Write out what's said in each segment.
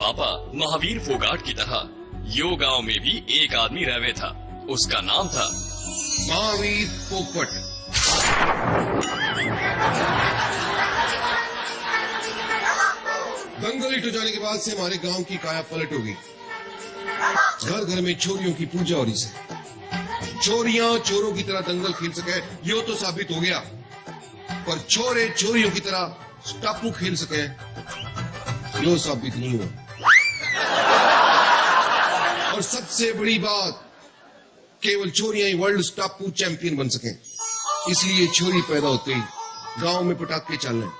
पापा महावीर फोगाट की तरह यो गांव में भी एक आदमी रहवे था। उसका नाम था महावीर पोपट। दंगल हो जाने के बाद से हमारे गांव की काया पलट हो गई। घर घर में चोरियों की पूजा हो रही से। चोरियां चोरों की तरह दंगल खेल सके यो तो साबित हो गया, पर चोरे चोरियों की तरह टापू खेल सके यो साबित नहीं हुआ। और सबसे बड़ी बात, केवल चोरियां ही वर्ल्ड टापू चैंपियन बन सके। इसलिए चोरी पैदा होते ही गांव में पटाखे चल रहे,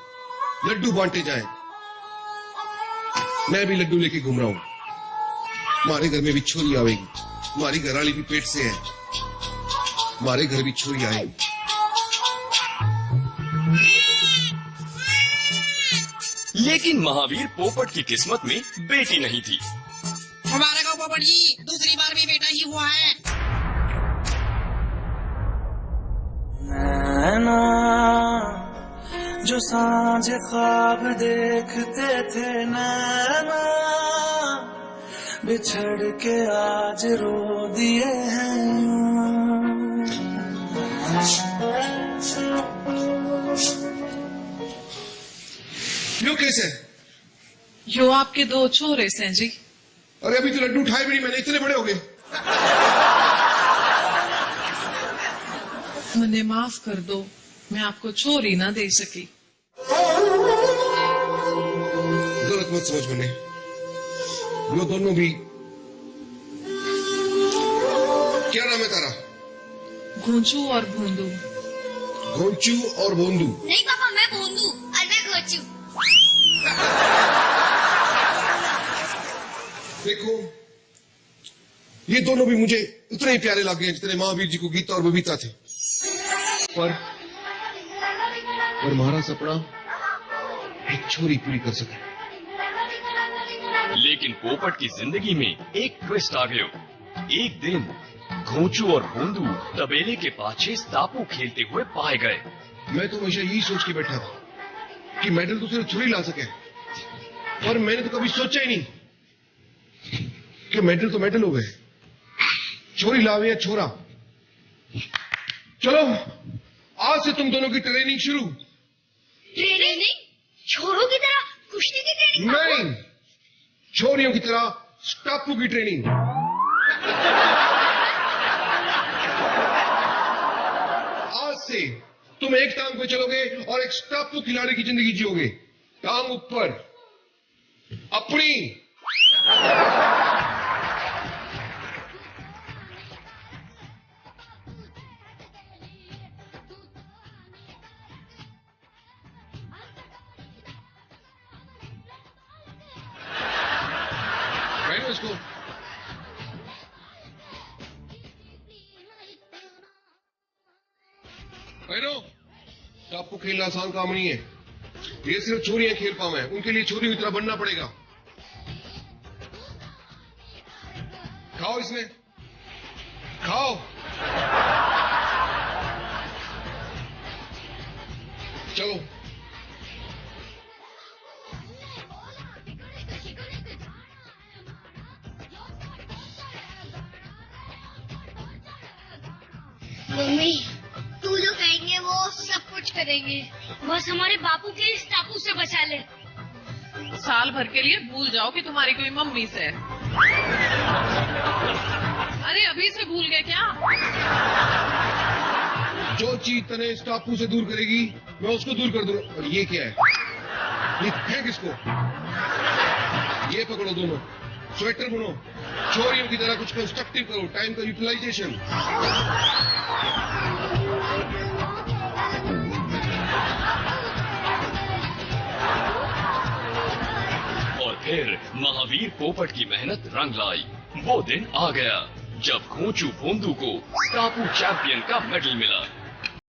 लड्डू बांटे जाए। मैं भी लड्डू लेके घूम रहा हूं। हमारे घर में भी छोरी आवेगी, हमारी घरवाली भी पेट से है, हमारे घर भी छोरी आएगी। लेकिन महावीर पोपट की किस्मत में बेटी नहीं थी। हमारे गाँव पोपट जी दूसरी बार भी बेटा ही हुआ है। नैना जो सांझ ख्वाब देखते थे, नैना बिछड़ के आज रो दिए हैं। यो कैसे? यो आपके दो छोरे हैं जी। अरे अभी तो लड्डू उठाए भी नहीं मैंने, इतने बड़े हो गए। मुझे माफ कर दो, मैं आपको छोरी ना दे सकी। गलत मत समझ मैंने, वो दोनों भी। क्या नाम है तारा? घोंचू और भोंदू। घोंचू और भोंदू? नहीं पापा, मैं भोंदू और मैं घोंचू। देखो, ये दोनों भी मुझे उतने ही प्यारे लगे जितने महावीर जी को गीता और बबीता थे। पर हमारा सपना एक छोरी पूरी कर सके। लेकिन पोपट की जिंदगी में एक ट्विस्ट आ गयो। एक दिन घोंचू और भोंदू तबेले के पाछे टापू खेलते हुए पाए गए। मैं तो हमेशा यही सोच के बैठा था कि मेडल तो सिर्फ छोरी ला सके, और मैंने तो कभी सोचा ही नहीं कि मेडल तो मेडल हो गए, छोरी लावे या छोरा। चलो आज से तुम दोनों की ट्रेनिंग शुरू। ट्रेनिंग? छोरों की तरह कुश्ती की ट्रेनिंग? नहीं, छोरियों की तरह टापू की ट्रेनिंग। आज से तुम एक टांग पे चलोगे और एक टापू खिलाड़ी की जिंदगी जियोगे। टांग ऊपर, अपनी। पहनो इसको। पहनो। टापू खेलना आसान काम नहीं है, ये सिर्फ छोरियां खेल पावे, उनके लिए छोरी की तरह बनना पड़ेगा। खाओ इसमें, खाओ। चलो मम्मी, तू जो कहेंगे वो सब कुछ करेंगे, बस हमारे बापू के इस टापू से बचा ले। साल भर के लिए भूल जाओ कि तुम्हारी कोई मम्मी से। अरे अभी से भूल गए क्या? जो चीज तने इस टापू से दूर करेगी मैं उसको दूर कर दूंगा। और ये क्या है? ये फेंक इसको। ये पकड़ो दोनों, स्वेटर बुनो, छोरियों की तरह कुछ कंस्ट्रक्टिव करो, टाइम का यूटिलाइजेशन। और फिर महावीर पोपट की मेहनत रंग लाई। वो दिन आ गया जब घोंचू भोंदू को टापू चैंपियन का मेडल मिला।